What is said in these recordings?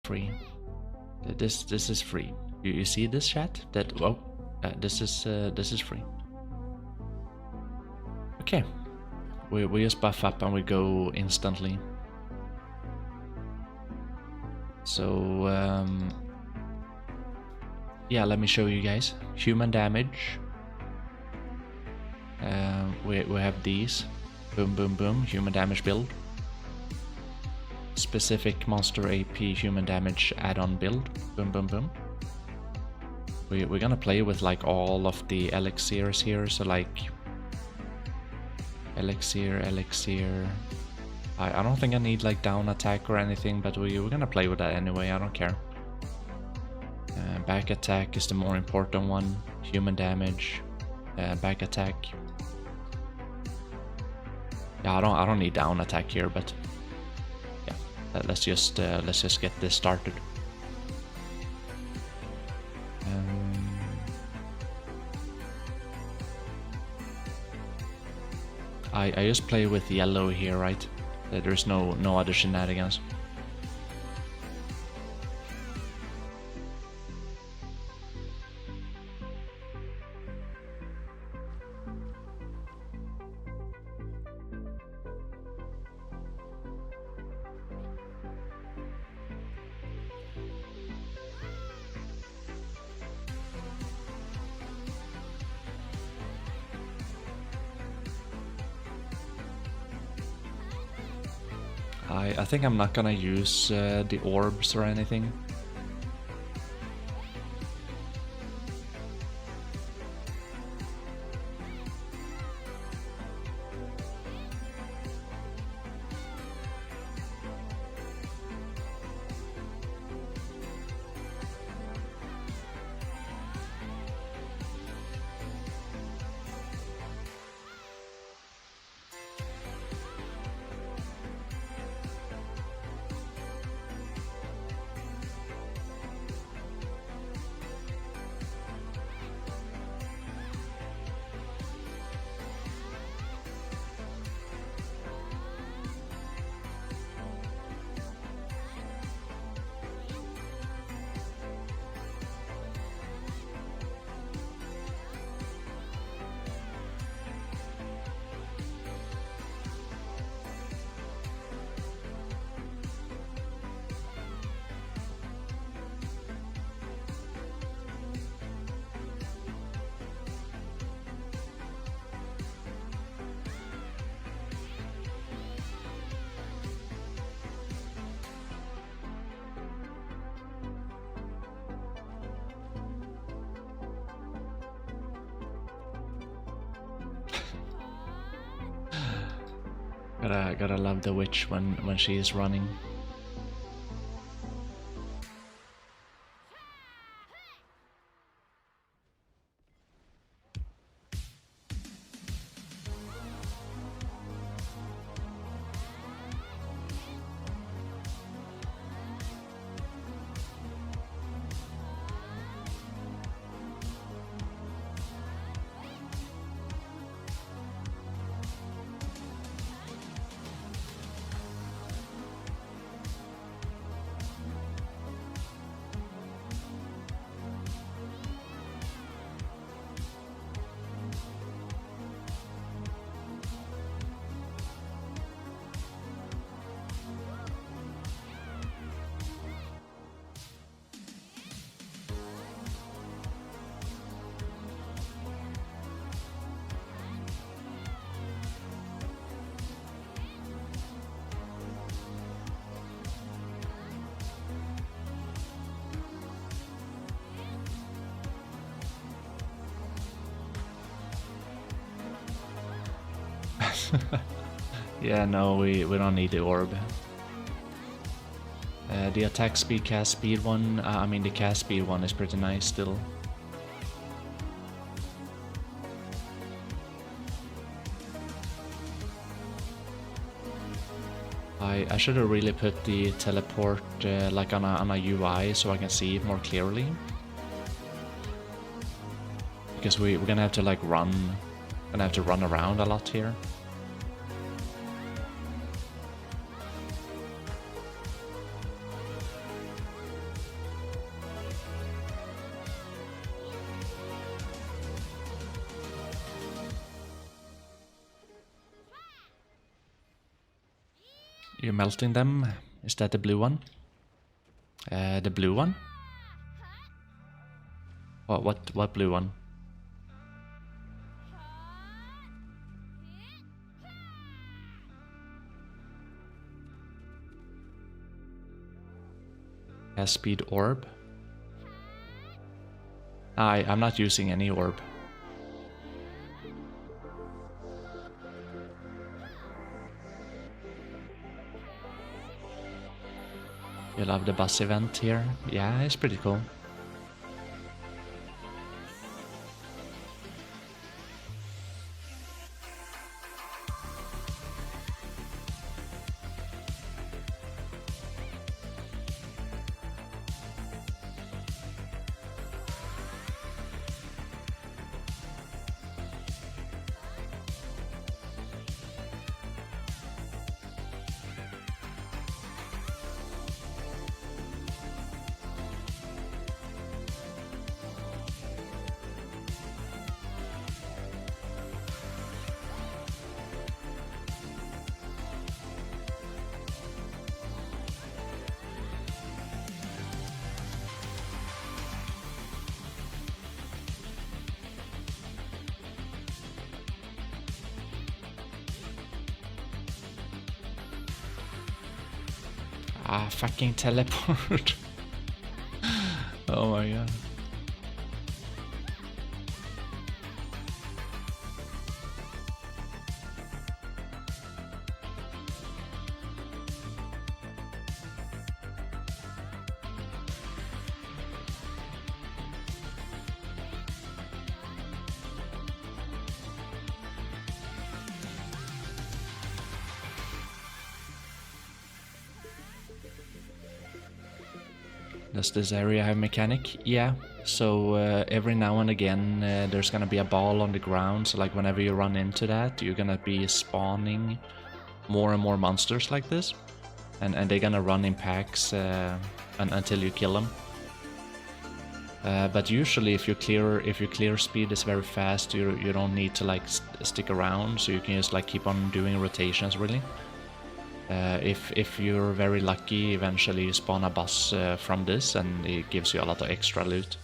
free. This is free. You see this chat? That this is free. Okay, we just buff up and we go instantly. So yeah, let me show you guys. Human damage. We have these. Boom, boom, boom. Human damage build. Specific monster AP human damage add-on build. Boom, boom, boom. We're gonna play with like all of the elixirs here. So like elixir. I don't think I need like down attack or anything, but we're gonna play with that anyway. I don't care. Back attack is the more important one. Human damage. Back attack. Yeah, I don't need down attack here, but yeah, let's just get this started. I just play with yellow here, right? There's no other shenanigans. I think I'm not gonna use the orbs or anything. Gotta love the witch when she is running. Yeah, no, we don't need the orb. The attack speed, cast speed one, I mean the cast speed one is pretty nice still. I should have really put the teleport like on a UI so I can see it more clearly. Because we're gonna have to like run around a lot here. You're melting them. Is that the blue one? The blue one? What blue one? Speed orb? I'm not using any orb. You love the bus event here? Yeah, it's pretty cool. Fucking teleport. Oh my god. Does this area have mechanic? Yeah, so every now and again there's gonna be a ball on the ground, so like whenever you run into that you're gonna be spawning more and more monsters like this, and they're gonna run in packs until you kill them. But usually if your clear speed is very fast, you don't need to like stick around, so you can just like keep on doing rotations really. If you're very lucky, eventually you spawn a boss from this, and it gives you a lot of extra loot.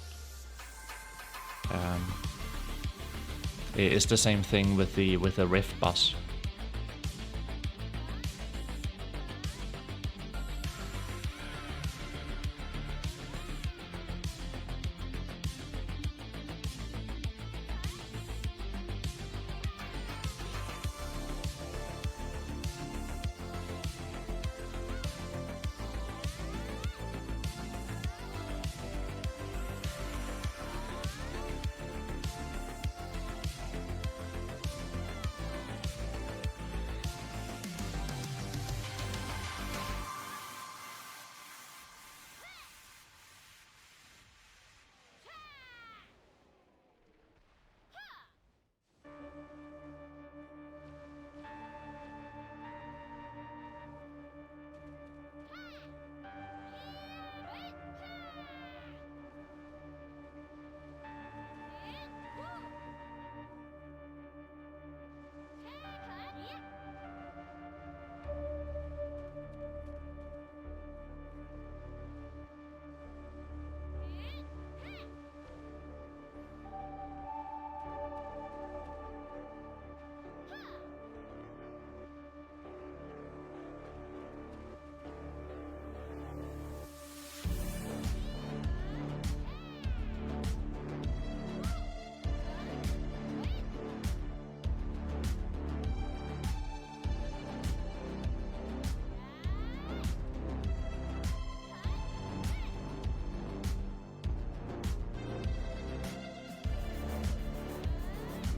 It's the same thing with the Rift boss.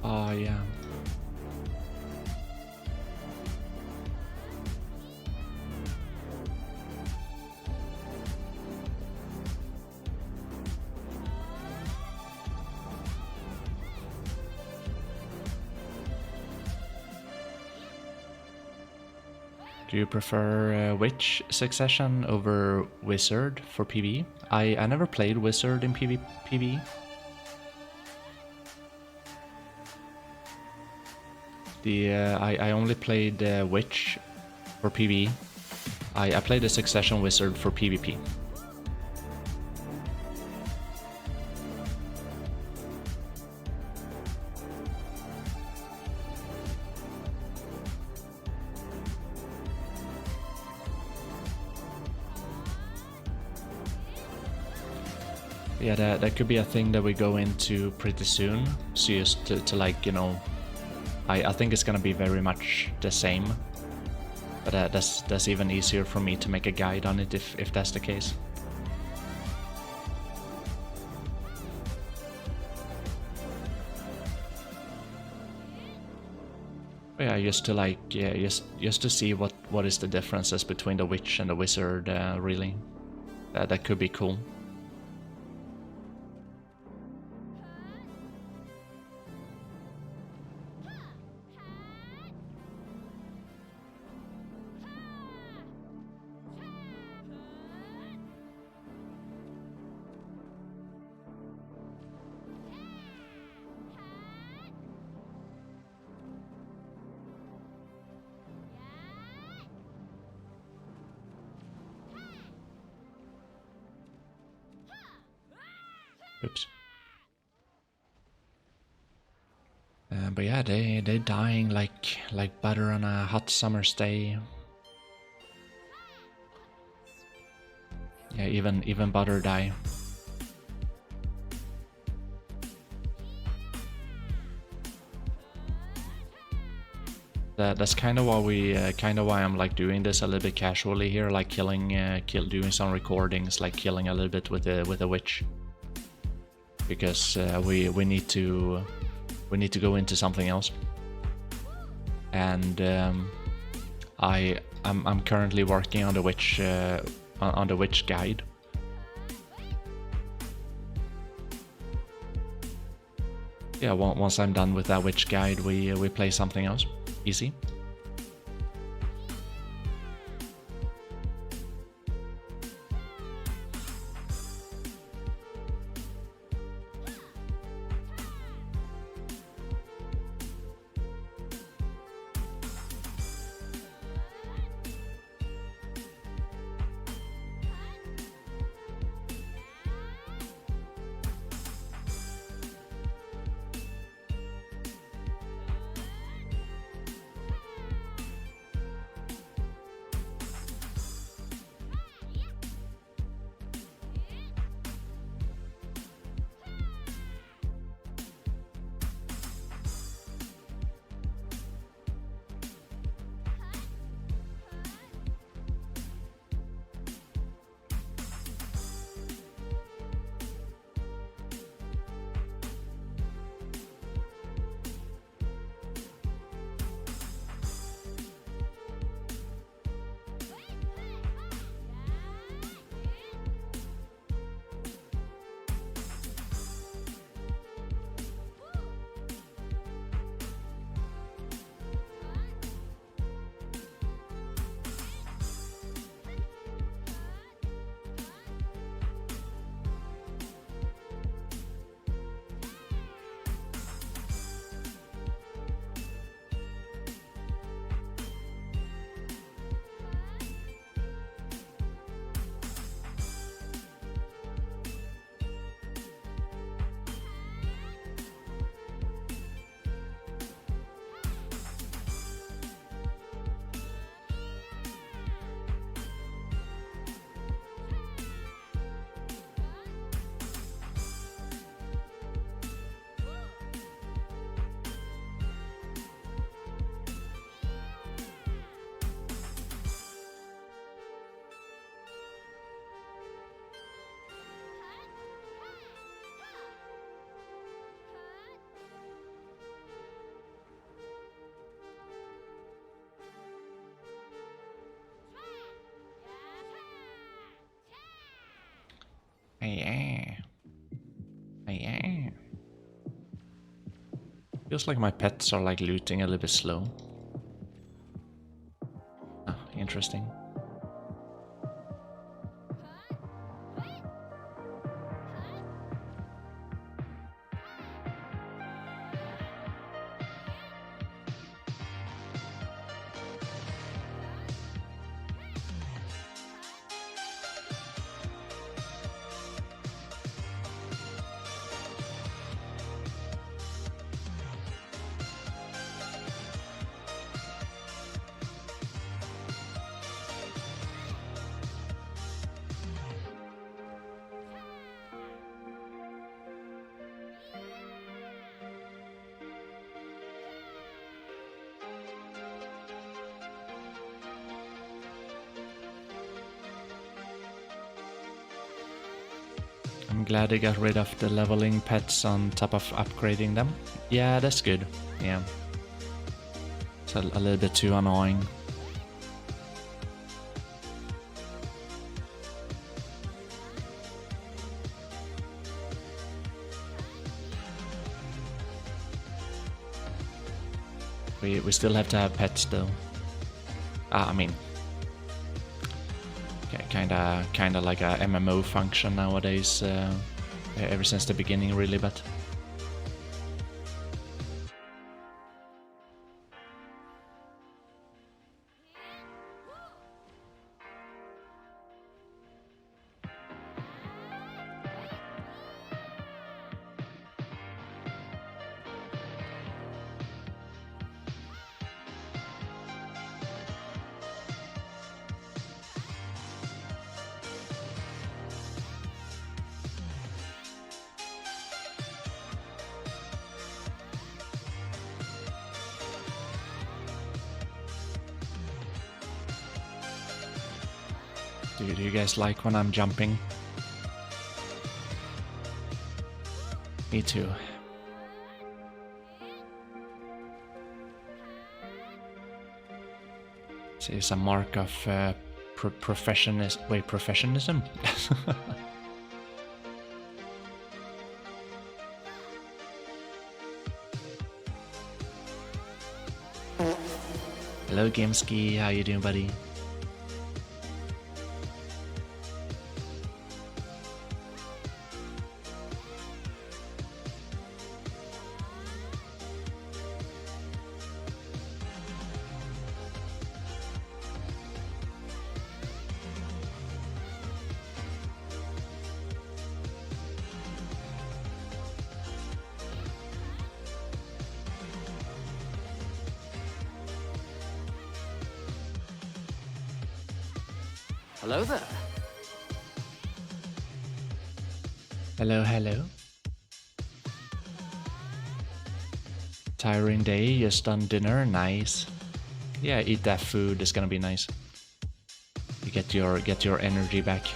Oh yeah. Do you prefer Witch Succession over Wizard for PvE? I never played Wizard in PvE. I only played Witch for PvE. I played a Succession Wizard for PvP. Yeah, that could be a thing that we go into pretty soon. So just to like, you know, I think it's gonna be very much the same. But that's even easier for me to make a guide on it if that's the case. But yeah, just to like, yeah, just to see what is the differences between the witch and the wizard, really. That could be cool. Oops. But yeah, they dying like butter on a hot summer's day. Yeah, even butter die. That's kind of why I'm like doing this a little bit casually here, like doing some recordings, like killing a little bit with the witch, because we need to go into something else, and I'm currently working on the witch guide. Yeah, once I'm done with that witch guide, we play something else. Easy. Yeah. Yeah. Feels like my pets are like looting a little bit slow. Ah, interesting. I'm glad they got rid of the leveling pets on top of upgrading them. Yeah, that's good. Yeah. It's a little bit too annoying. We still have to have pets though. I mean, kinda like a MMO function nowadays. Ever since the beginning, really, but. Do you guys like when I'm jumping? Me too. It's a mark of professionalism. Hello, Gameski. How you doing, buddy? Hello there. Hello, hello. Tiring day, just done dinner, nice. Yeah, eat that food, it's gonna be nice. You get your energy back.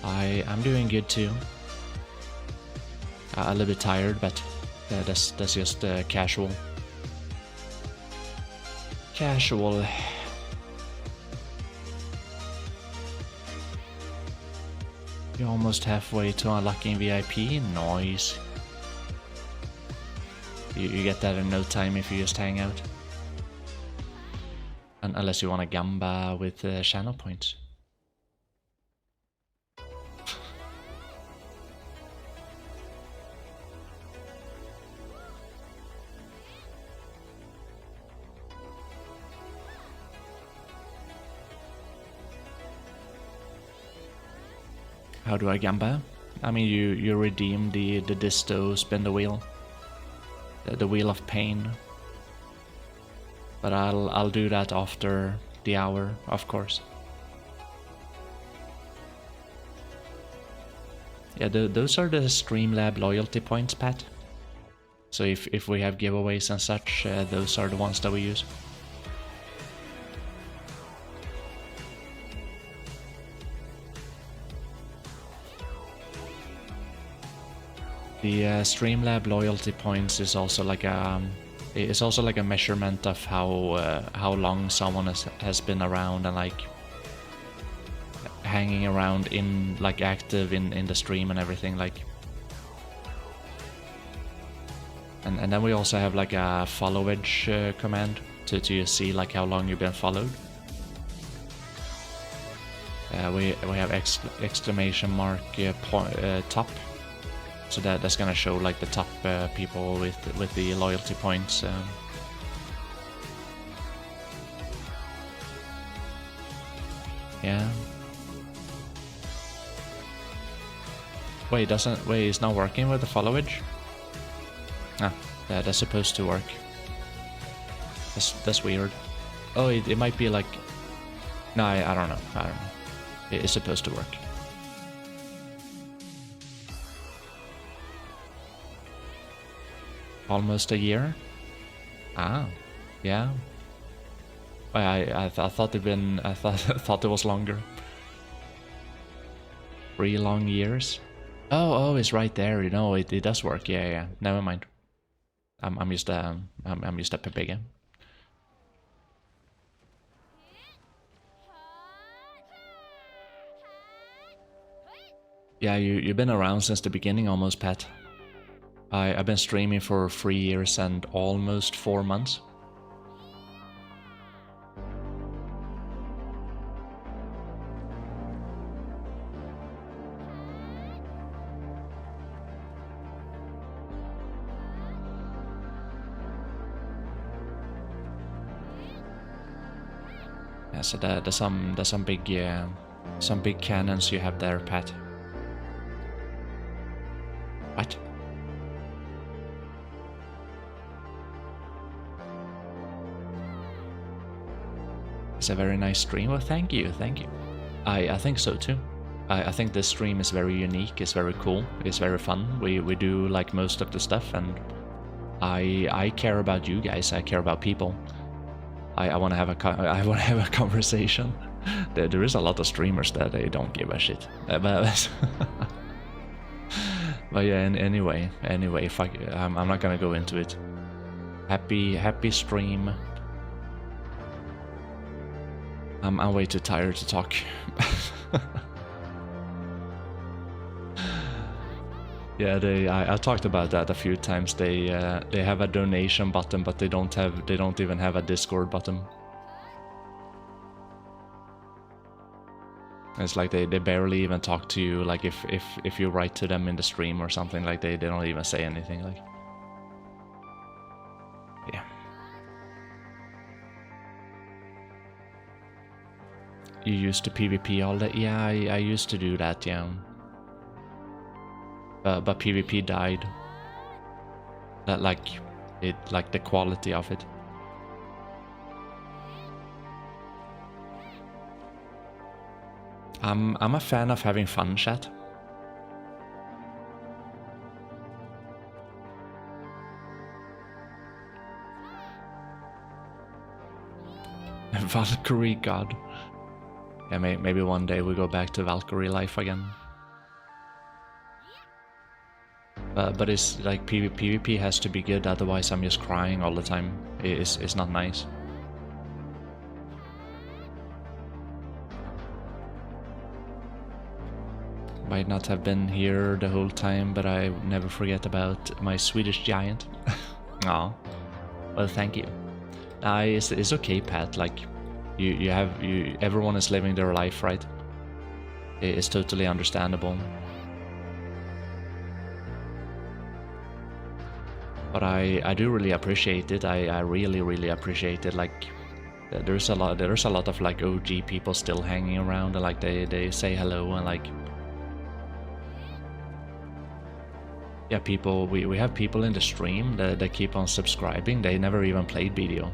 I'm doing good too. A little bit tired, but that's just casual. Casual. You're almost halfway to unlocking VIP. Nice. You get that in no time if you just hang out. Unless you want to gamba with channel points. How do I gamba? I mean, you redeem the disto, spin the wheel, the wheel of pain. But I'll do that after the hour, of course. Yeah, those are the Streamlab loyalty points, Pat. So if we have giveaways and such, those are the ones that we use. The Streamlab loyalty points is also like a measurement of how long someone has been around and like hanging around in like active in the stream and everything like. And then we also have like a followage command to see like how long you've been followed. We have exclamation mark top. So that's gonna show like the top people with the loyalty points. Yeah. Wait, it's not working with the followage? Ah, that's supposed to work. That's weird. Oh, it might be like. No, I don't know. It's supposed to work. Almost a year? Ah, yeah. I thought thought it was longer. 3 long years. Oh, it's right there. You know, it does work. Yeah. Never mind. I'm just a Pepega. Yeah, you've been around since the beginning almost, Pat. I've been streaming for 3 years and almost 4 months. Yeah, so there's some big cannons you have there, Pat. What? It's a very nice stream. Well, thank you. I think so too. I think this stream is very unique. It's very cool. It's very fun. We do like most of the stuff, and I care about you guys. I care about people. I want to have a conversation. There is a lot of streamers that they don't give a shit. But yeah. Anyway, fuck. I'm not gonna go into it. Happy stream. I'm way too tired to talk. Yeah, I talked about that a few times. They have a donation button, but they don't even have a Discord button. It's like they barely even talk to you. Like if you write to them in the stream or something, like they don't even say anything. Like, yeah. You used to PvP all that? Yeah, I used to do that, yeah. But PvP died. That like the quality of it. I'm a fan of having fun, chat. Valkyrie god. Yeah, maybe one day we go back to Valkyrie life again. But it's like PvP has to be good, otherwise I'm just crying all the time. It's not nice. Might not have been here the whole time, but I never forget about my Swedish giant. Aw. Well, thank you. It's okay, Pat. Like, everyone is living their life, right? It's totally understandable. But I do really appreciate it. I really appreciate it. Like, there's a lot of like OG people still hanging around, and like they say hello, and like, yeah, people, we have people in the stream that keep on subscribing. They never even played BDO.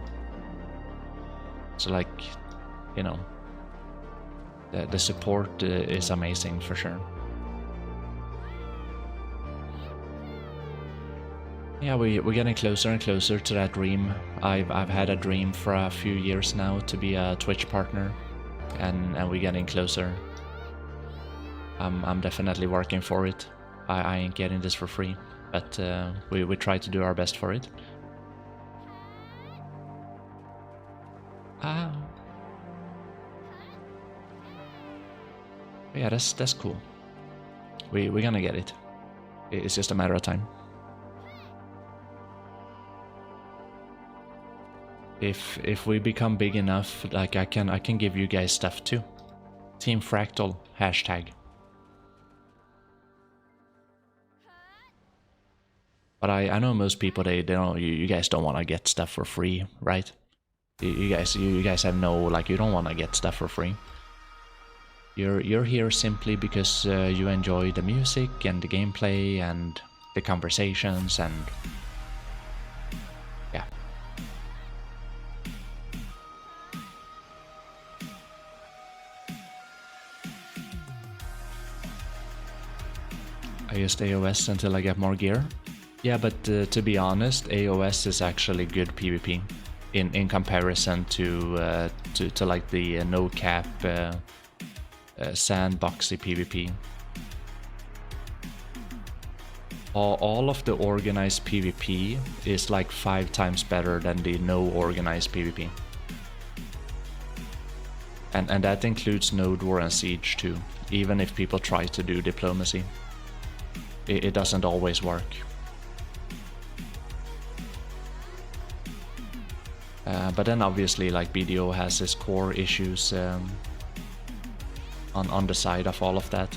So like, you know, the support is amazing for sure. Yeah, we're getting closer and closer to that dream. I've had a dream for a few years now to be a Twitch partner, and we're getting closer. I'm definitely working for it. I ain't getting this for free, but we try to do our best for it. Yeah, that's cool. We're gonna get it. It's just a matter of time. If we become big enough, like I can give you guys stuff too. Team Fractal #. But I know most people they don't. You guys don't want to get stuff for free, right? You guys have no, like, you don't want to get stuff for free. You're here simply because you enjoy the music and the gameplay and the conversations and yeah. I used AOS until I get more gear. Yeah, but to be honest, AOS is actually good PvP. in comparison to like the no cap sandboxy PvP. All of the organized PvP is like 5 times better than the no organized PvP. And that includes Node War and Siege too, even if people try to do diplomacy. It doesn't always work. But then obviously like BDO has its core issues on the side of all of that.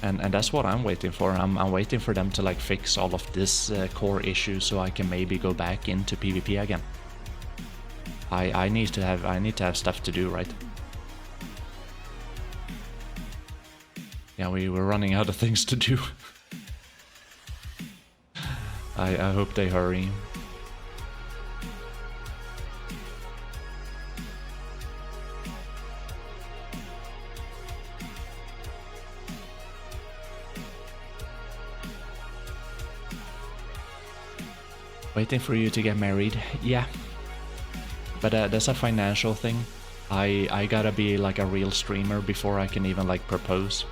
And that's what I'm waiting for. I'm waiting for them to like fix all of this core issues so I can maybe go back into PvP again. I need to have stuff to do, right? Yeah, we were running out of things to do. I hope they hurry. Waiting for you to get married, yeah. But that's a financial thing. I gotta be like a real streamer before I can even like propose.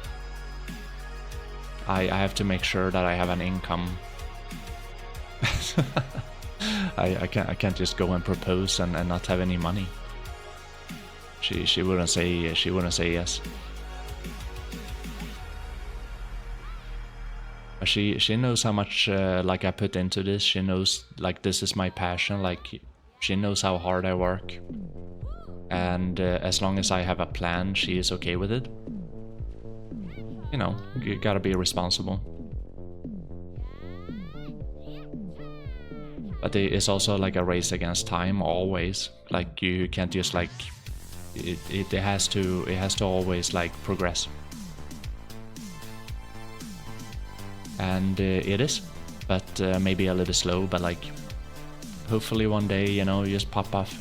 I have to make sure that I have an income. I can't just go and propose and not have any money. She wouldn't say yes. She knows how much like I put into this. She knows like this is my passion. Like she knows how hard I work, and as long as I have a plan, she is okay with it. You know, you gotta be responsible. But it's also like a race against time always. Like you can't just like it has to always like progress. And it is, but maybe a little slow, but like hopefully one day, you know, you just pop off.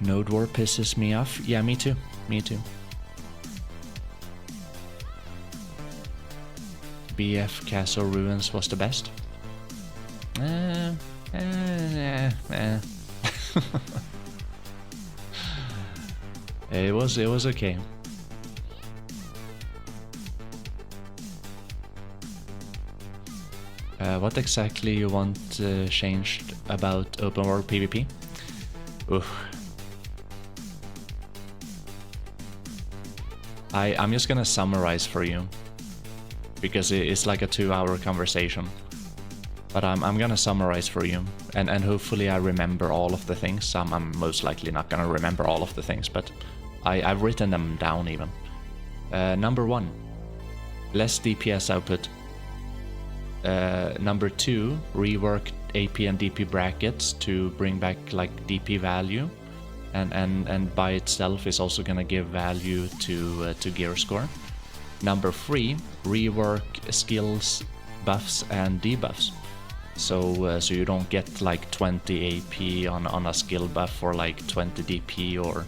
Node War pisses me off. Yeah, me too. Me too. BF Castle Ruins was the best. It was okay. What exactly you want changed about open world PvP? Oof. I'm just gonna summarize for you, because it's like a 2-hour conversation. But I'm gonna summarize for you, and hopefully I remember all of the things. I'm most likely not gonna remember all of the things, but I've written them down even. Number 1, less DPS output. Number 2, rework AP and DP brackets to bring back like DP value, and by itself is also gonna give value to gear score. Number 3, rework skills, buffs and debuffs. So you don't get like 20 AP on a skill buff or like 20 DP, or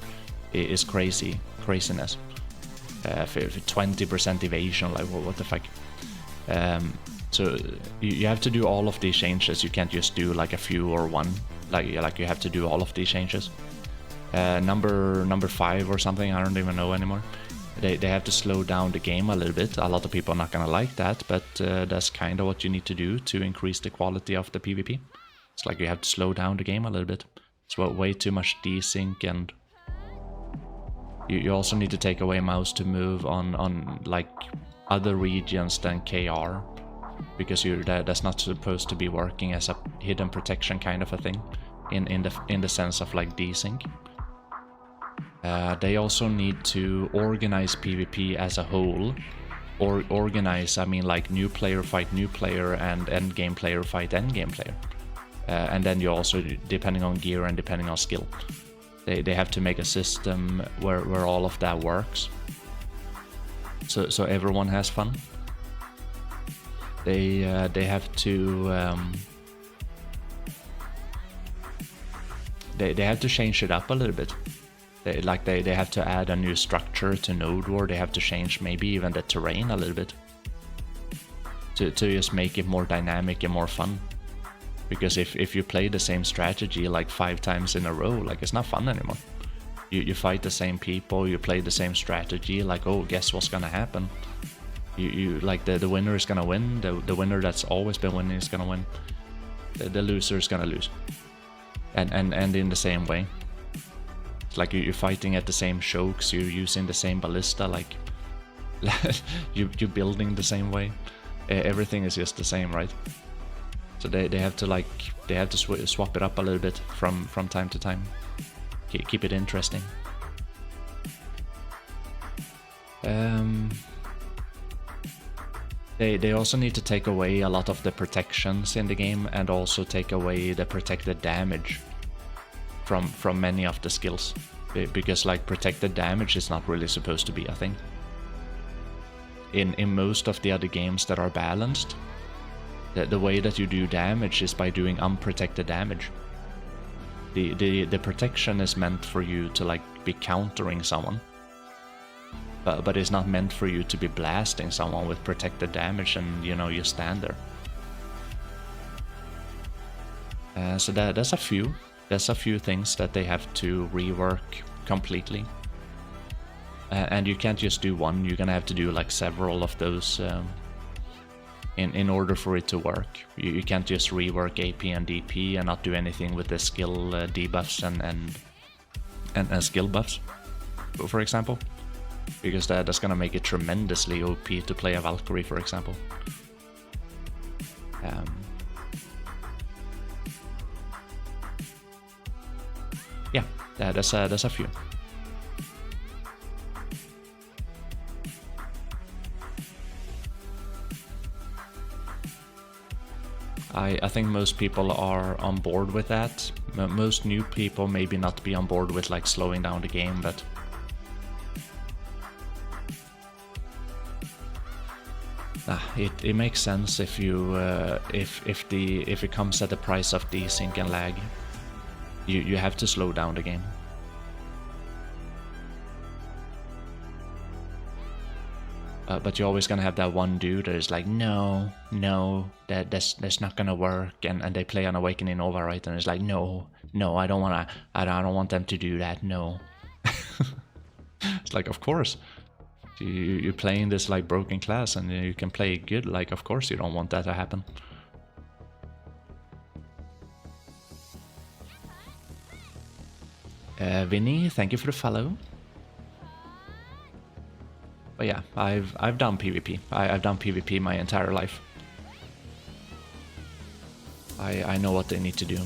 it is craziness. 20% evasion, like what the fuck. So you have to do all of these changes. You can't just do like a few or one. Like you have to do all of these changes. Number 5 or something, I don't even know anymore. They have to slow down the game a little bit. A lot of people are not gonna like that, but that's kind of what you need to do to increase the quality of the PvP. It's like you have to slow down the game a little bit. It's way too much desync, and you also need to take away mouse to move on like other regions than KR, because that's not supposed to be working as a hidden protection kind of a thing in the sense of like desync. They also need to organize PvP as a whole. Or organize, I mean like new player fight new player and end game player fight end game player. And then you also, depending on gear and depending on skill, they have to make a system where all of that works. So everyone has fun. They have to they have to change it up a little bit. They have to add a new structure to Node War. They have to change maybe even the terrain a little bit to just make it more dynamic and more fun. Because if you play the same strategy like 5 times in a row, like it's not fun anymore. You fight the same people, you play the same strategy, like, oh, guess what's gonna happen? You like the winner is gonna win, the winner that's always been winning is gonna win. The loser is gonna lose. And in the same way. It's like you're fighting at the same chokes, you're using the same ballista, like you're building the same way. Everything is just the same, right? So they have to swap it up a little bit from time to time. Keep it interesting. They also need to take away a lot of the protections in the game and also take away the protected damage from many of the skills. Because like protected damage is not really supposed to be a thing. In most of the other games that are balanced, the way that you do damage is by doing unprotected damage. The protection is meant for you to like be countering someone, but it's not meant for you to be blasting someone with protected damage and you stand there. So there's a few things that they have to rework completely, and you can't just do one. You're gonna have to do like several of those in order for it to work. You can't just rework AP and DP and not do anything with the skill debuffs and skill buffs, for example, because that's gonna make it tremendously OP to play a Valkyrie, for example. Yeah, there's a few. I think most people are on board with that. Most new people maybe not be on board with like slowing down the game, but it makes sense if you if it comes at the price of desync and lag. You have to slow down the game. But you're always gonna have that one dude that is like, no, that's not gonna work, and they play on Awakening Nova, right? And it's like, no, I don't want them to do that, no. It's like, of course, you're playing this like broken class, and you can play good. Like, of course, you don't want that to happen. Vinny, thank you for the follow. But yeah, I've done PvP. I've done PvP my entire life. I know what they need to do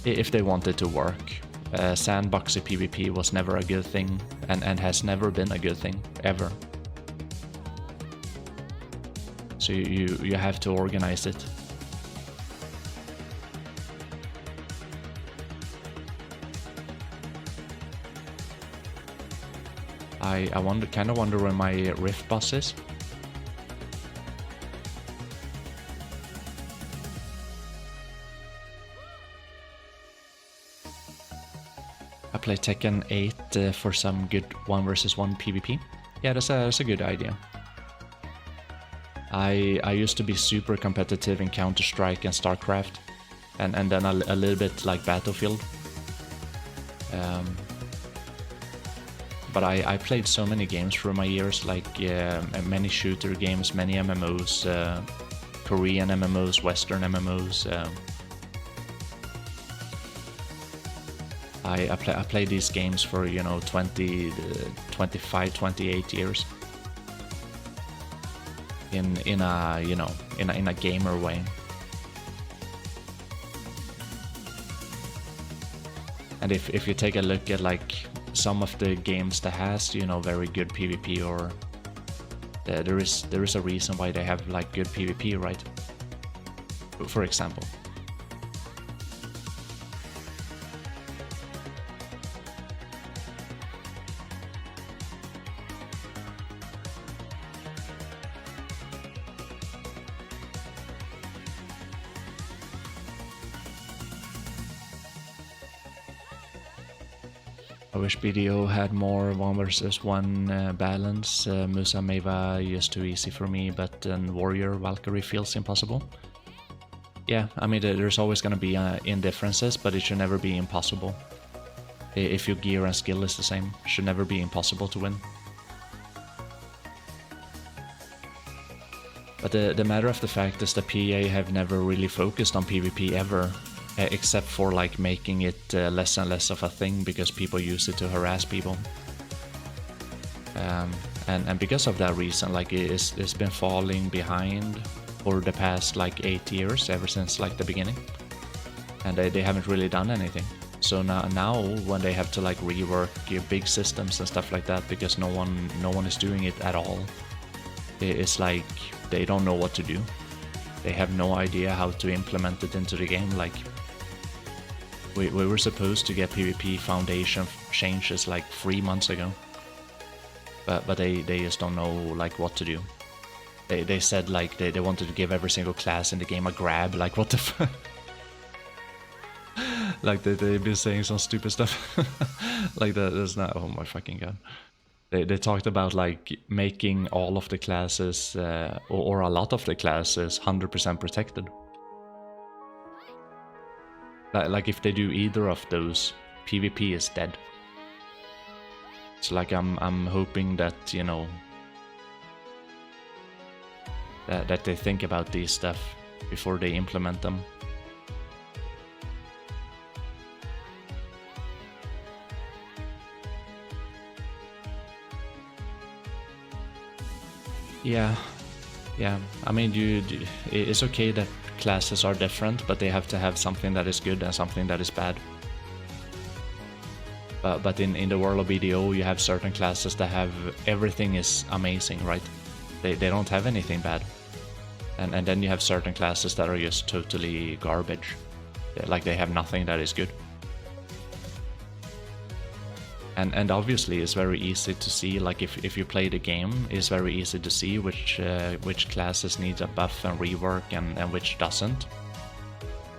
if they want it to work. Sandboxy PvP was never a good thing, and has never been a good thing ever. So you have to organize it. I kind of wonder where my Rift boss is. I play Tekken 8 for some good 1 versus 1 PvP. Yeah, that's a good idea. I used to be super competitive in Counter-Strike and StarCraft, and then a little bit like Battlefield. But I played so many games through my years, like many shooter games, many MMOs, Korean MMOs, Western MMOs. I played these games for 20, 25, 28 years. In a gamer way. And if you take a look at like some of the games that has very good PvP, or there is a reason why they have like good PvP, right? For example, I wish BDO had more 1 versus 1 balance. Musa Meva is too easy for me, but then Warrior Valkyrie feels impossible. Yeah, I mean, there's always gonna be indifferences, but it should never be impossible. If your gear and skill is the same, it should never be impossible to win. But the matter of the fact is that PA have never really focused on PvP ever, except for like making it less and less of a thing because people use it to harass people. And because of that reason, like it's been falling behind for the past like 8 years, ever since like the beginning, and they haven't really done anything. So now when they have to like rework your big systems and stuff like that because no one is doing it at all, it's like they don't know what to do. They have no idea how to implement it into the game. Like we were supposed to get PvP foundation changes like 3 months ago, but they just don't know like what to do. They said like they wanted to give every single class in the game a grab. Like what the fuck? Like they've been saying some stupid stuff. Like that's not. Oh my fucking god. They talked about like making all of the classes or a lot of the classes 100% protected. Like if they do either of those, PvP is dead. So like I'm hoping that, you know, that they think about these stuff before they implement them. Yeah. I mean, it's okay that classes are different, but they have to have something that is good and something that is bad. But in the world of BDO, you have certain classes that have everything is amazing, right? They don't have anything bad. And then you have certain classes that are just totally garbage. Like they have nothing that is good. And obviously it's very easy to see, like if you play the game, it's very easy to see which classes need a buff and rework and which doesn't.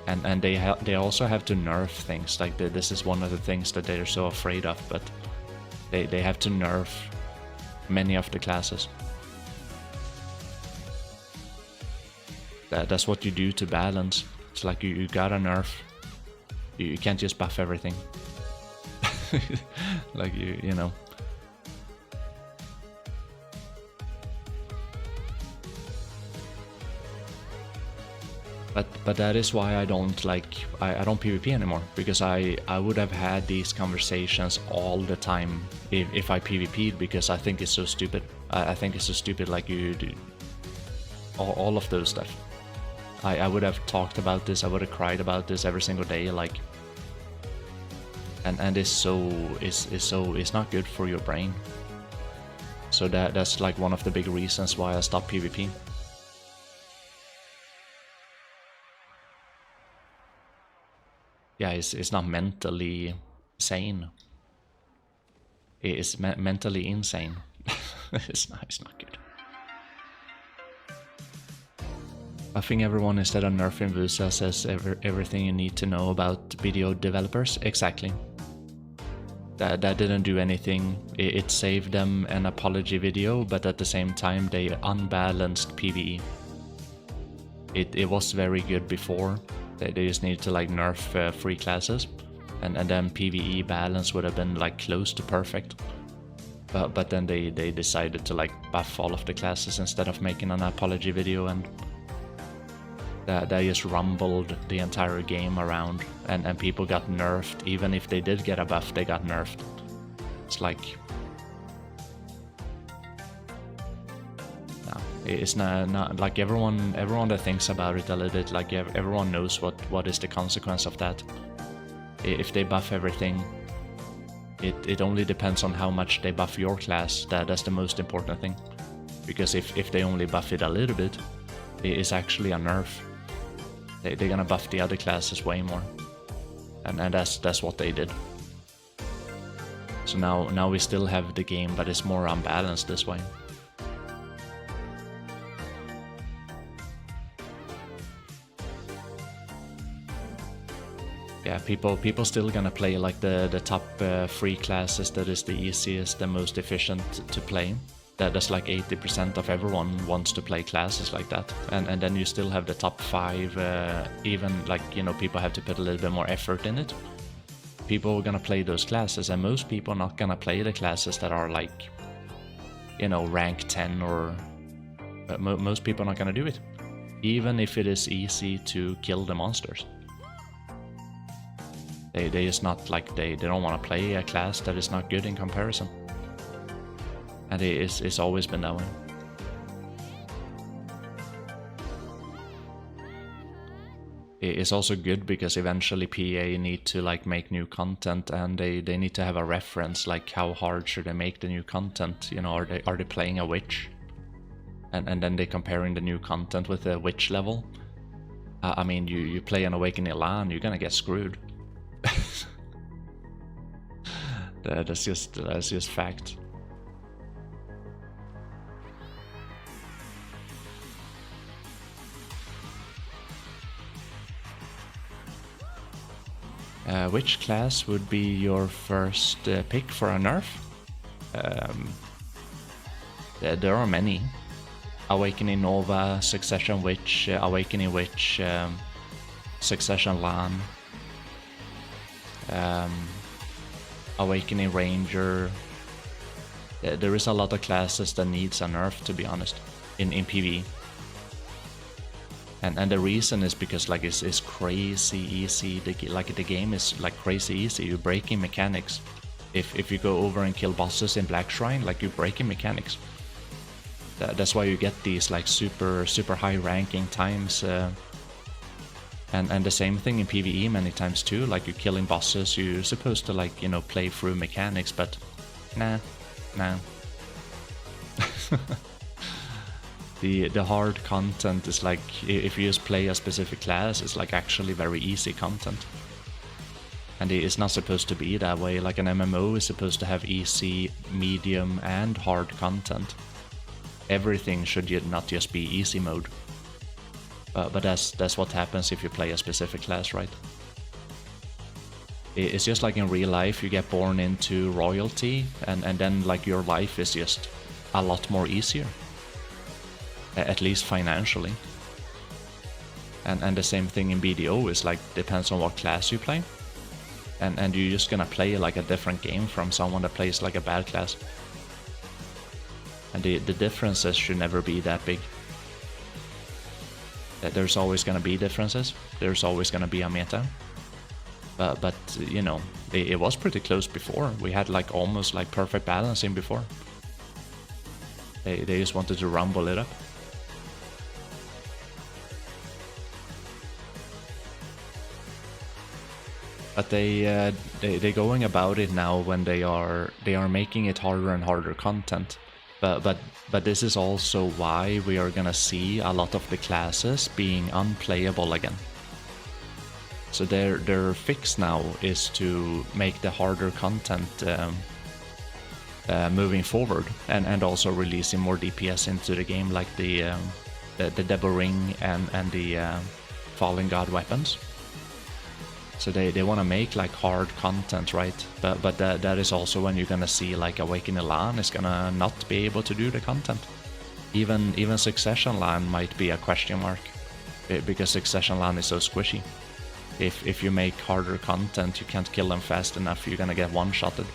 And they also have to nerf things. Like this is one of the things that they're so afraid of, but they have to nerf many of the classes. That's what you do to balance. It's like you gotta nerf. You can't just buff everything. Like you know. But that is why I don't PvP anymore, because I would have had these conversations all the time if I PvP'd, because I think it's so stupid. I think it's so stupid, like you do all of those stuff. I would have talked about this, I would have cried about this every single day, like. And it's not good for your brain. So that's like one of the big reasons why I stopped PvP. Yeah, it's not mentally sane. It's mentally insane. It's not good. Buffing everyone instead of nerfing Vusa says everything you need to know about BDO developers. Exactly. That didn't do anything. It saved them an apology video, but at the same time they unbalanced PVE. It was very good before. They just needed to like nerf free classes, and then PVE balance would have been like close to perfect. But then they decided to like buff all of the classes instead of making an apology video, and that just rumbled the entire game around, and people got nerfed. Even if they did get a buff, they got nerfed. It's like, no, it's not like everyone that thinks about it a little bit, like everyone knows what is the consequence of that. If they buff everything, it only depends on how much they buff your class. That's the most important thing, because if they only buff it a little bit, it is actually a nerf. They're gonna buff the other classes way more, and that's what they did. So now we still have the game, but it's more unbalanced this way. Yeah, people still gonna play like the top free classes that is the easiest, the most efficient to play. That's like 80% of everyone wants to play classes like that. And then you still have the top 5, even like, you know, people have to put a little bit more effort in it. People are gonna play those classes, and most people are not gonna play the classes that are like, you know, rank 10 or... most people are not gonna do it. Even if it is easy to kill the monsters. They just not like, they don't want to play a class that is not good in comparison. And it's always been that way. It's also good because eventually PA need to like make new content, and they need to have a reference, like how hard should they make the new content, you know, are they playing a witch? And then they comparing the new content with the witch level. I mean, you play an awakening LAN, you're gonna get screwed. That's just fact. Which class would be your first pick for a nerf? There are many. Awakening Nova, Succession Witch, Awakening Witch, Succession LAN, Awakening Ranger. There is a lot of classes that needs a nerf, to be honest, in PvE. And the reason is because like it's crazy easy. The game is like crazy easy. You're breaking mechanics. If you go over and kill bosses in Black Shrine, like you're breaking mechanics. That's why you get these like super high ranking times. And the same thing in PvE many times too. Like you're killing bosses, you're supposed to like, you know, play through mechanics, but nah. The hard content is like, if you just play a specific class, it's like actually very easy content. And it's not supposed to be that way. Like an MMO is supposed to have easy, medium and hard content. Everything should not just be easy mode. But that's what happens if you play a specific class, right? It's just like in real life, you get born into royalty, and then like your life is just a lot more easier. At least financially. And the same thing in BDO is like, depends on what class you play. And you're just gonna play like a different game from someone that plays like a bad class. And the differences should never be that big. There's always gonna be differences. There's always gonna be a meta. But you know, it was pretty close before. We had like almost like perfect balancing before. They just wanted to rumble it up. But they're going about it now when they are making it harder and harder content. But this is also why we are gonna see a lot of the classes being unplayable again. So their fix now is to make the harder content moving forward, and also releasing more DPS into the game, like the Devil Ring and the Fallen God weapons. So they want to make like hard content, right? But that is also when you're gonna see like Awakening LAN is gonna not be able to do the content. Even Succession LAN might be a question mark, because Succession LAN is so squishy. If you make harder content, you can't kill them fast enough, you're gonna get one-shotted.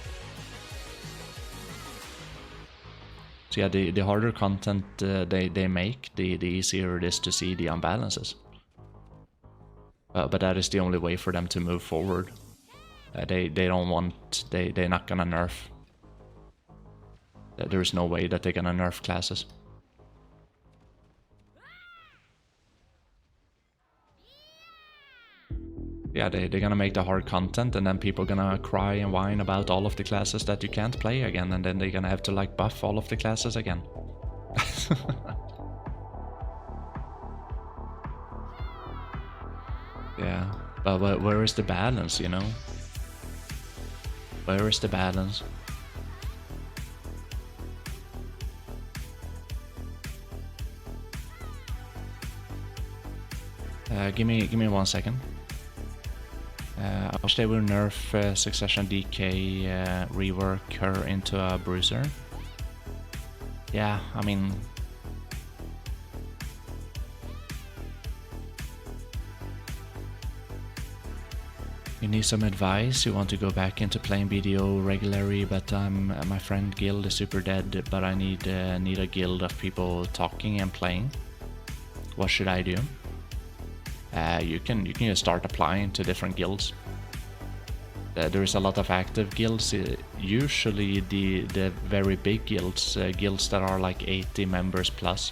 So yeah, the harder content they make, the easier it is to see the unbalances. But that is the only way for them to move forward. They're not gonna nerf. There is no way that they're gonna nerf classes. Yeah, they're gonna make the hard content, and then people are gonna cry and whine about all of the classes that you can't play again, and then they're gonna have to like buff all of the classes again. Yeah, but where is the balance, you know? Where is the balance? Give me 1 second. They will nerf Succession DK, rework her into a bruiser. Yeah, I mean... You need some advice, you want to go back into playing BDO regularly, but my friend guild is super dead, but I need a guild of people talking and playing. What should I do? You can just start applying to different guilds. There is a lot of active guilds. Usually the very big guilds, guilds that are like 80 members plus,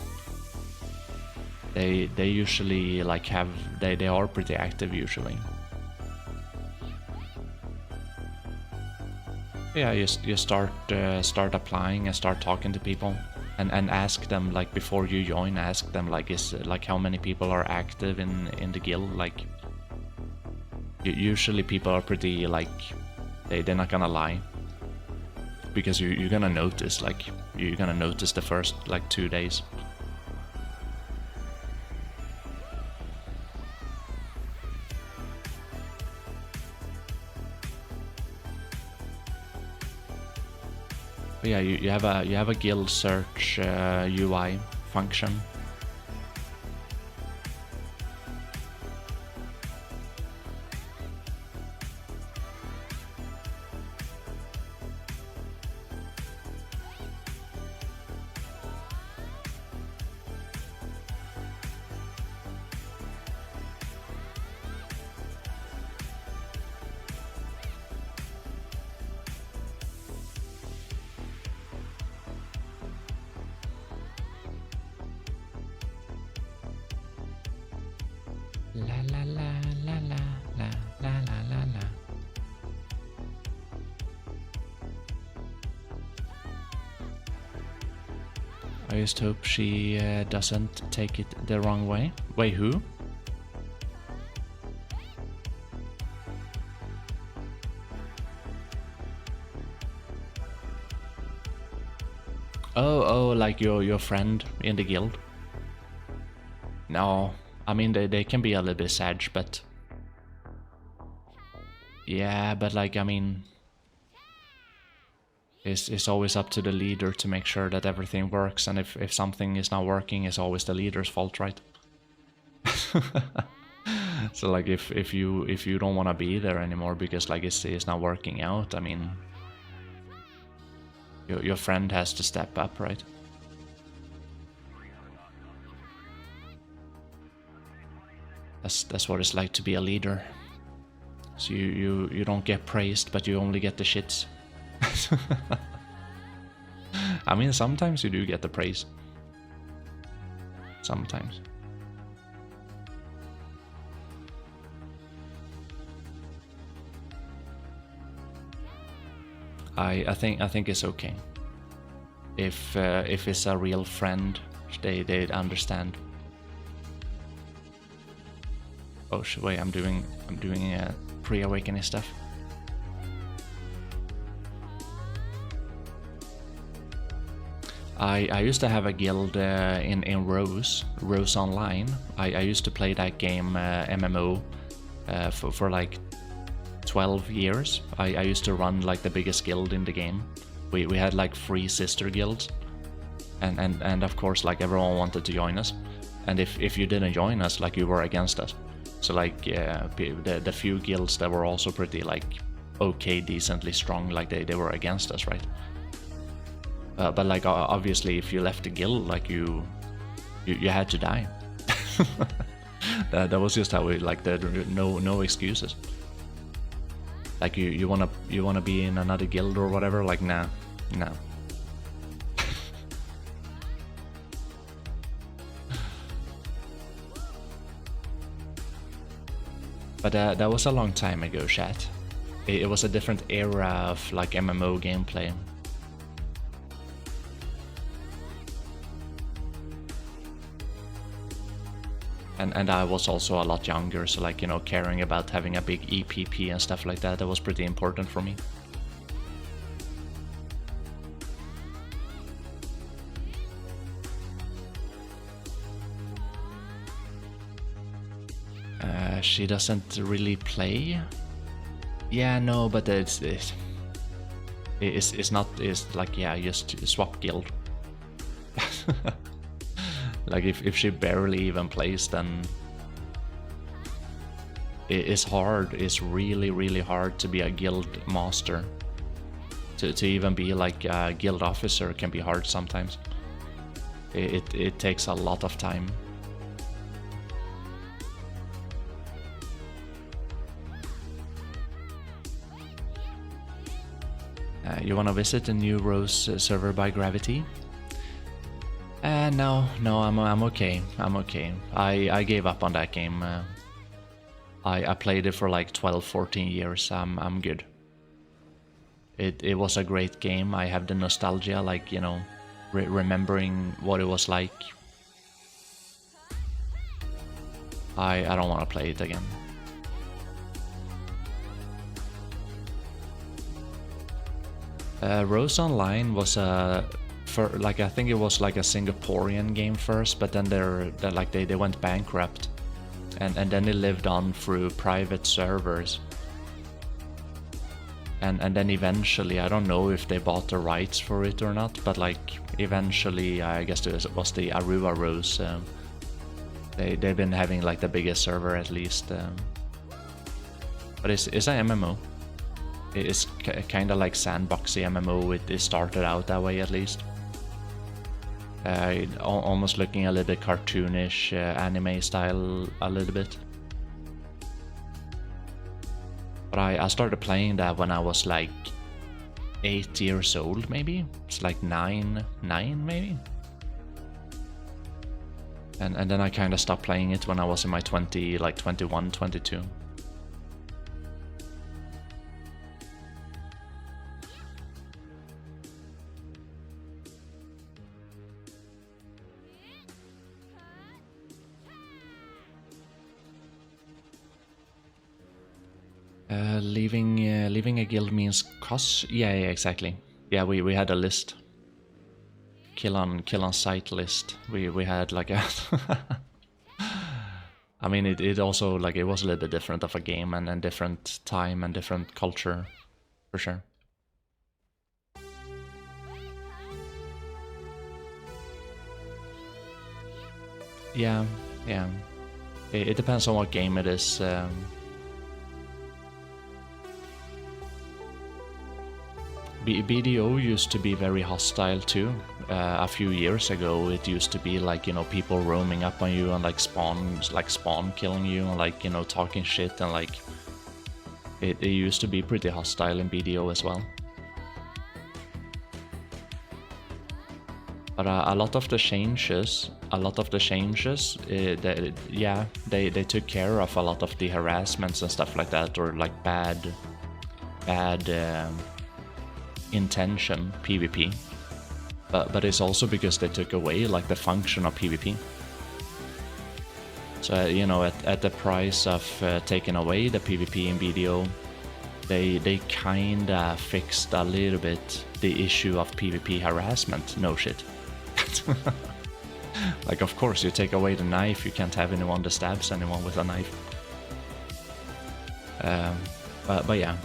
they usually like they are pretty active usually. Yeah, you start applying and start talking to people, and ask them, like, before you join, ask them like, is like how many people are active in the guild. Like, usually people are pretty, like, they're not gonna lie, because you're gonna notice, like, you're gonna notice the first like 2 days. But yeah, you have a guild search UI function. La la la la la la la la la la. I just hope she doesn't take it the wrong way. Wait, who? Oh, like your friend in the guild? No. I mean, they can be a little bit sad, but... Yeah, but like, I mean... It's always up to the leader to make sure that everything works, and if something is not working, it's always the leader's fault, right? So like, if you don't want to be there anymore because like it's not working out, I mean... Your friend has to step up, right? That's what it's like to be a leader. So you don't get praised, but you only get the shits. I mean, sometimes you do get the praise. Sometimes. I think it's okay. If it's a real friend, they understand. Oh wait, I'm doing pre-awakening stuff. I used to have a guild in Rose Online. I used to play that game MMO for like 12 years. I used to run like the biggest guild in the game. We had like 3 sister guilds, and of course like everyone wanted to join us, and if you didn't join us, like you were against us. So like the few guilds that were also pretty like okay, decently strong, like they were against us, right? But like obviously if you left the guild, like you had to die. that was just how we, like, there no excuses. Like you wanna be in another guild or whatever, like nah. But that was a long time ago, chat. It was a different era of like MMO gameplay. And I was also a lot younger, so like, you know, caring about having a big EPP and stuff like that was pretty important for me. She doesn't really play. Yeah, no, but it's not, it's like, yeah, just swap guild. Like if she barely even plays, then it's hard. It's really hard to be a guild master. To even be like a guild officer can be hard sometimes. It takes a lot of time. You wanna visit the new Rose server by Gravity? No, I'm okay. I'm okay. I gave up on that game. I played it for like 12-14 years. I'm good. It was a great game. I have the nostalgia, like, you know, remembering what it was like. I don't want to play it again. Rose Online was for like, I think it was like a Singaporean game first, but then they went bankrupt, and then it lived on through private servers. And then eventually, I don't know if they bought the rights for it or not, but like eventually, I guess it was the Aruba Rose. They've been having like the biggest server at least. But it's an MMO. It's kind of like sandboxy MMO. It started out that way at least. Almost looking a little bit cartoonish, anime style a little bit. But I started playing that when I was like 8 years old, maybe. It's like 9 maybe. And then I kind of stopped playing it when I was in my 21, 22. Leaving a guild means cost. Yeah, exactly. Yeah, we had a list. Kill on sight list. We had like a. I mean, it also, like, it was a little bit different of a game, and different time and different culture, for sure. Yeah. It depends on what game it is. BDO used to be very hostile too. A few years ago, it used to be like, you know, people roaming up on you and like spawn killing you and like, you know, talking shit, and like it used to be pretty hostile in BDO as well. But a lot of the changes, they took care of a lot of the harassments and stuff like that, or like bad intention PvP, but it's also because they took away like the function of PvP. So you know, at the price of taking away the PvP in BDO, they kinda fixed a little bit the issue of PvP harassment. No shit. Like, of course, you take away the knife, you can't have anyone that stabs anyone with a knife. But yeah.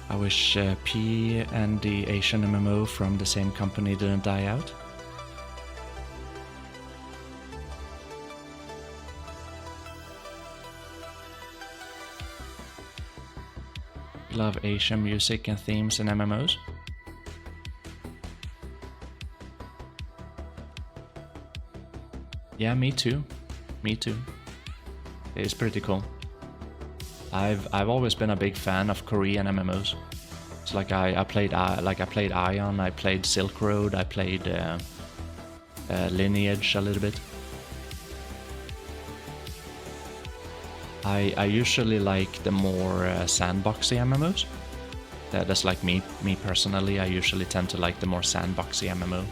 I wish P and the Asian MMO from the same company didn't die out. Love Asian music and themes in MMOs. Yeah, me too. It's pretty cool. I've always been a big fan of Korean MMOs. It's like I played Ion, I played Silk Road, I played Lineage a little bit. I usually like the more sandboxy MMOs. That's like me personally. I usually tend to like the more sandboxy MMO.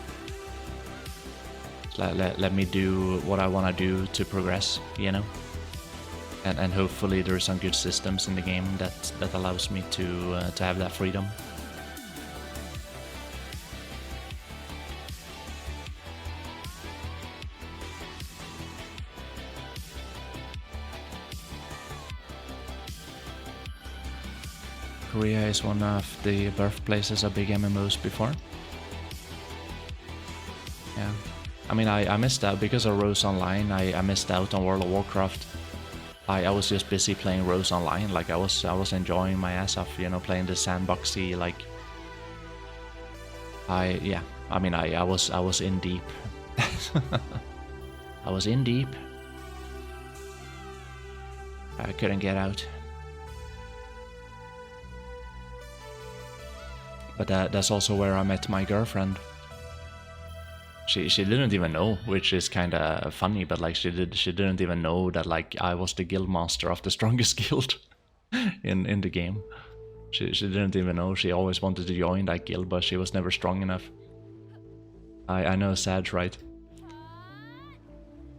Let me do what I want to do to progress, you know? and hopefully there are some good systems in the game that allows me to have that freedom. Korea is one of the birthplaces of big MMOs before. Yeah, I mean, I missed out because of Rose Online. I missed out on World of Warcraft. I was just busy playing Rose Online. Like I was enjoying my ass off, you know, playing the sandboxy. Like I was in deep. I was in deep. I couldn't get out. But that's also where I met my girlfriend. She didn't even know, which is kind of funny. But like she didn't even know that like I was the guild master of the strongest guild in the game. She didn't even know. She always wanted to join that guild, but she was never strong enough. I know, sad, right?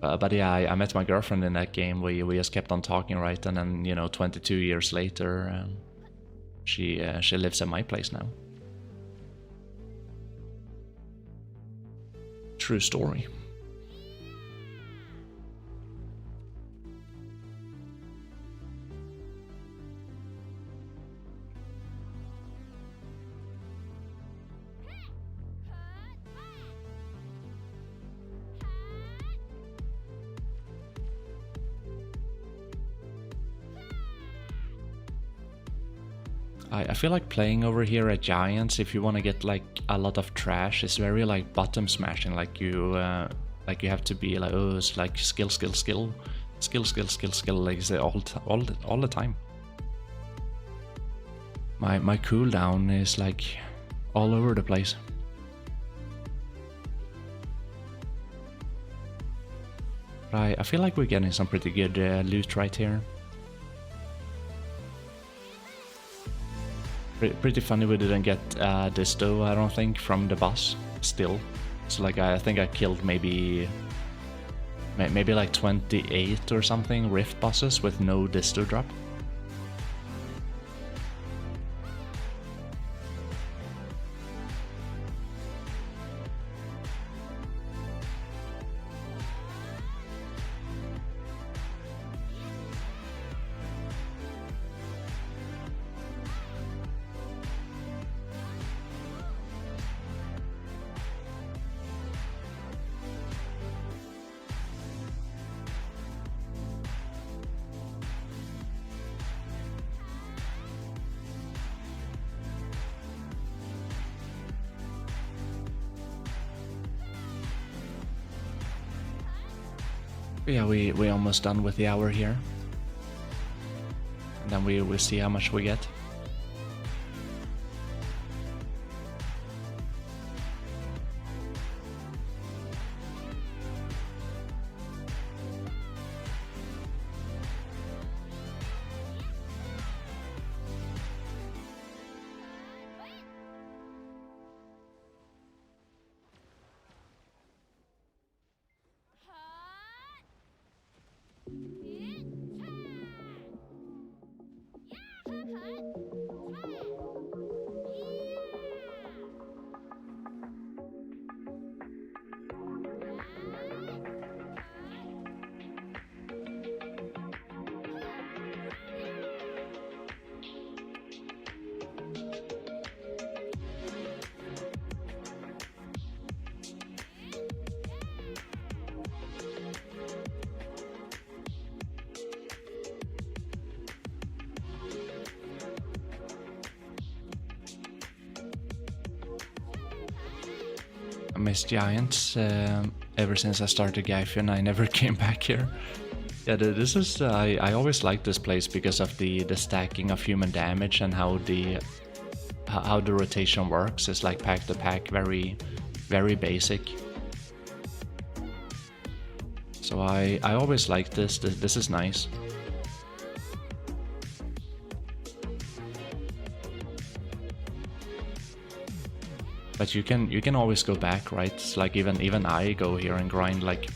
But yeah, I met my girlfriend in that game. We just kept on talking, right? And then, you know, 22 years later, she lives at my place now. True story. I feel like playing over here at Giants, if you want to get like a lot of trash, is very like bottom smashing. Like you have to be like, oh, it's like skill, like it's all the time. My cooldown is like all over the place. I feel like we're getting some pretty good loot right here. Pretty funny we didn't get this though, I don't think, from the boss still. So like I think I killed maybe like 28 or something rift bosses with no disto drop. Yeah, we almost done with the hour here. And then we see how much we get. I miss Giants. Ever since I started calpheon, I never came back here. Yeah, this is. I always liked this place because of the stacking of human damage and how the rotation works. It's like pack to pack, very basic. So I always liked this. This is nice. But you can always go back, right? It's like even I go here and grind, like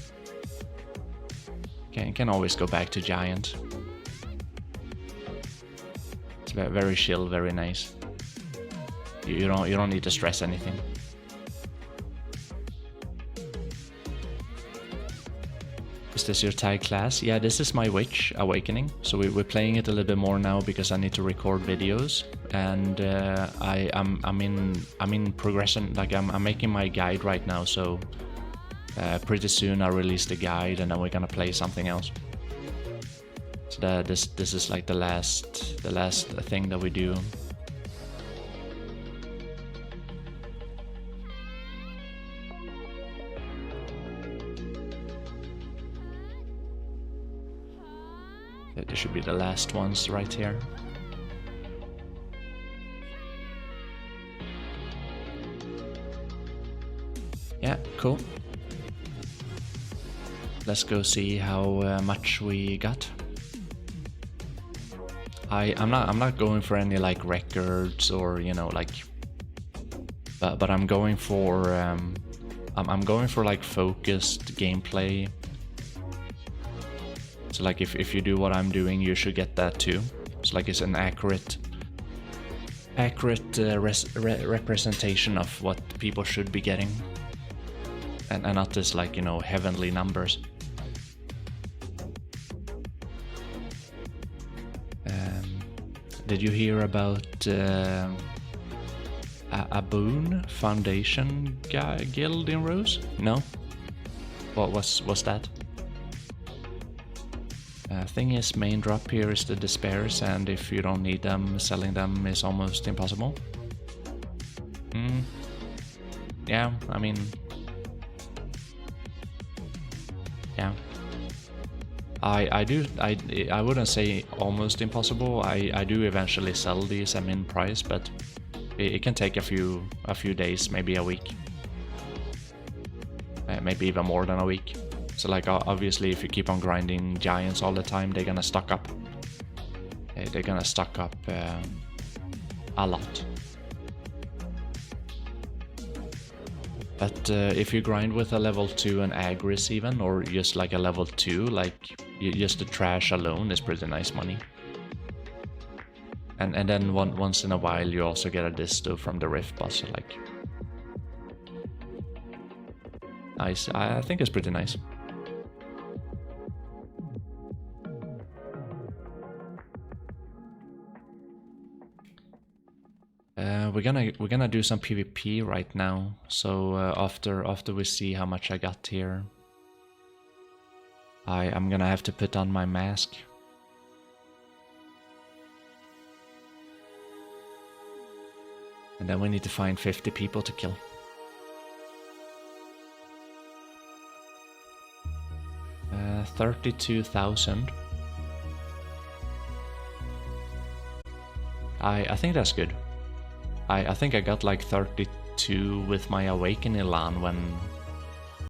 can always go back to Giant. Very chill, very nice. You don't need to stress anything. Is this your tag class? Yeah, this is my witch, Awakening. So we're playing it a little bit more now because I need to record videos, and I'm in progression. Like I'm making my guide right now. So pretty soon I'll release the guide, and then we're gonna play something else. So this is like the last thing that we do. There should be the last ones right here. Yeah, cool. Let's go see how much we got. I'm not going for any like records or like, but I'm going for I'm going for like focused gameplay. So like if you do what I'm doing, you should get that too. So like it's an accurate representation of what people should be getting, and not this like heavenly numbers. Did you hear about a boon foundation guild in Rose? No. What was that? Thing is, main drop here is the despairs, and if you don't need them, selling them is almost impossible. Yeah, I mean, yeah. I wouldn't say almost impossible. I do eventually sell these at min price, but it can take a few days, maybe a week, maybe even more than a week. So like obviously if you keep on grinding giants all the time, they're gonna stock up. They're gonna stock up a lot. But if you grind with a level 2 and Agris even, or just like a level 2, like just the trash alone is pretty nice money. And then once in a while you also get a disto from the Rift boss, so like nice. I think it's pretty nice. We're gonna do some PvP right now. So after we see how much I got here, I'm gonna have to put on my mask. And then we need to find 50 people to kill. Uh, 32,000. I think that's good. I think I got like 32 with my awakening LAN